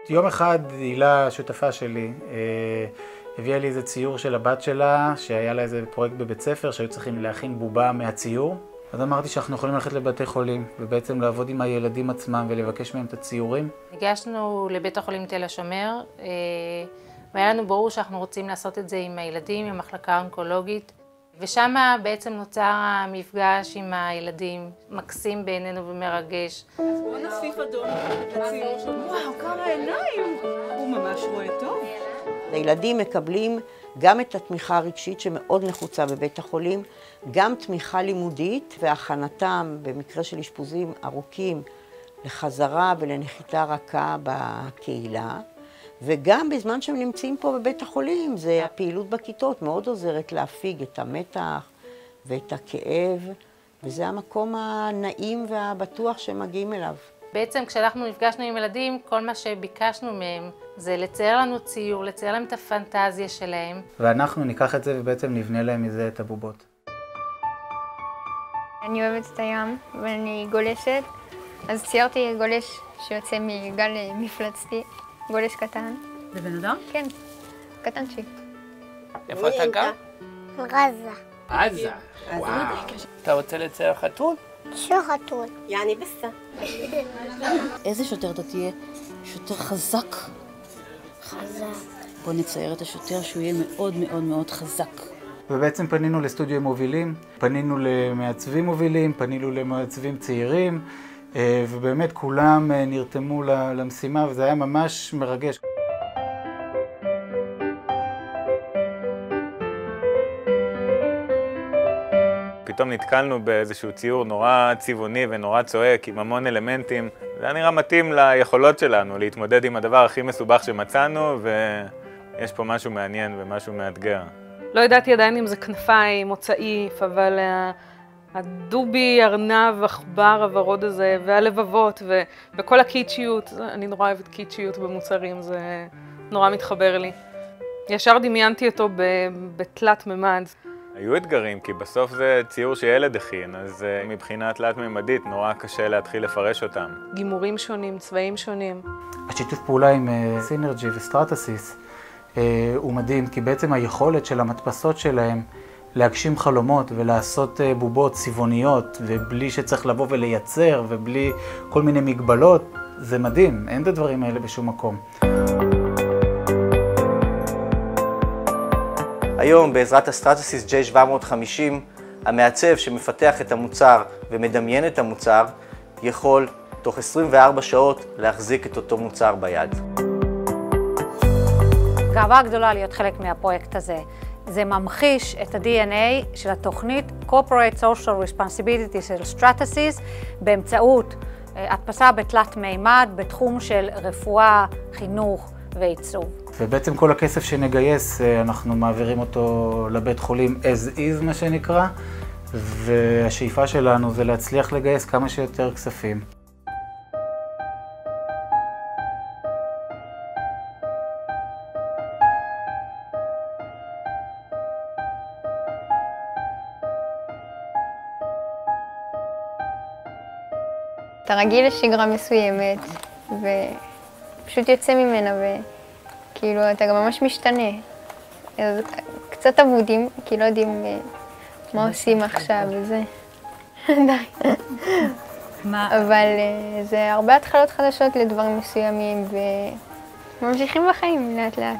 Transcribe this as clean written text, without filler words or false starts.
יום אחד הילה, שותפה שלי, הביאה לי איזה ציור של הבת שלה, שהיה לה איזה פרויקט בבית ספר, שהיו צריכים להכין בובה מהציור. אז אמרתי שאנחנו יכולים ללכת לבתי חולים, ובעצם לעבוד עם הילדים עצמם ולבקש מהם את הציורים. הגשנו לבית החולים תל השומר, והיה לנו ברור שאנחנו רוצים לעשות את זה עם הילדים, עם המחלקה האונקולוגית. ושם בעצם נוצר המפגש עם הילדים, מקסים בעינינו ומרגש. בוא נוסיף אדום לציור שלו. וואו, כמה עיניים! הוא ממש רואה טוב. הילדים מקבלים גם את התמיכה הרגשית שמאוד נחוצה בבית החולים, גם תמיכה לימודית והכנתם במקרה של אשפוזים ארוכים לחזרה ולנחיתה רכה בקהילה. וגם בזמן שהם נמצאים פה בבית החולים, זה הפעילות בכיתות מאוד עוזרת להפיג את המתח ואת הכאב, וזה המקום הנעים והבטוח שהם מגיעים אליו. בעצם כשאנחנו נפגשנו עם ילדים, כל מה שביקשנו מהם זה לצייר לנו ציור, לצייר להם את הפנטזיה שלהם. ואנחנו ניקח את זה ובעצם נבנה להם מזה את הבובות. אני אוהבת את הים ואני גולשת, אז ציירתי גולש שיוצא מגל מפלצתי. גולש קטן. זה בן אדם? כן, קטנצ'יק. איפה אתה גר? עזה. עזה. וואו. אתה רוצה לצייר חתול? חתול. יעני בסה. איזה שוטר אתה תהיה? שוטר חזק. חזק. בוא נצייר את השוטר שהוא יהיה מאוד מאוד מאוד חזק. ובעצם פנינו לסטודיו מובילים, פנינו למעצבים מובילים, פנינו למעצבים צעירים, ובאמת כולם נרתמו למשימה, וזה היה ממש מרגש. פתאום נתקלנו באיזשהו ציור נורא צבעוני ונורא צועק, עם המון אלמנטים. זה היה נראה מתאים ליכולות שלנו, להתמודד עם הדבר הכי מסובך שמצאנו, ויש פה משהו מעניין ומשהו מאתגר. לא ידעתי עדיין אם זה כנפיים או צעיף, אבל הדובי, ארנב, עכבר, הוורוד הזה, והלבבות, וכל הקיצ'יות, אני נורא אוהבת קיצ'יות במוצרים, זה נורא מתחבר לי. ישר דמיינתי אותו בתלת ממד. היו אתגרים, כי בסוף זה ציור שילד הכין, אז מבחינה תלת-ממדית נורא קשה להתחיל לפרש אותם. גימורים שונים, צבעים שונים. השיתוף פעולה עם סינרג'י וסטרטסיס הוא מדהים, כי בעצם היכולת של המדפסות שלהם להגשים חלומות ולעשות בובות צבעוניות, ובלי שצריך לבוא ולייצר, ובלי כל מיני מגבלות, זה מדהים, אין את הדברים האלה בשום מקום. היום בעזרת הסטרטסיס J750, המעצב שמפתח את המוצר ומדמיין את המוצר, יכול תוך 24 שעות להחזיק את אותו מוצר ביד. גאווה גדולה להיות חלק מהפרויקט הזה. זה ממחיש את ה-DNA של התוכנית Corporate Social Responsibility של Stratasys באמצעות הדפסה בתלת מימד בתחום של רפואה, חינוך ועיצוב. ובעצם כל הכסף שנגייס אנחנו מעבירים אותו לבית חולים as is מה שנקרא, והשאיפה שלנו זה להצליח לגייס כמה שיותר כספים. אתה רגיל לשגרה מסוימת, ופשוט יוצא ממנה, וכאילו אתה גם ממש משתנה. אז קצת אבודים, כי לא יודעים מה עושים עכשיו וזה. די. אבל זה הרבה התחלות חדשות לדברים מסוימים, וממשיכים בחיים לאט לאט.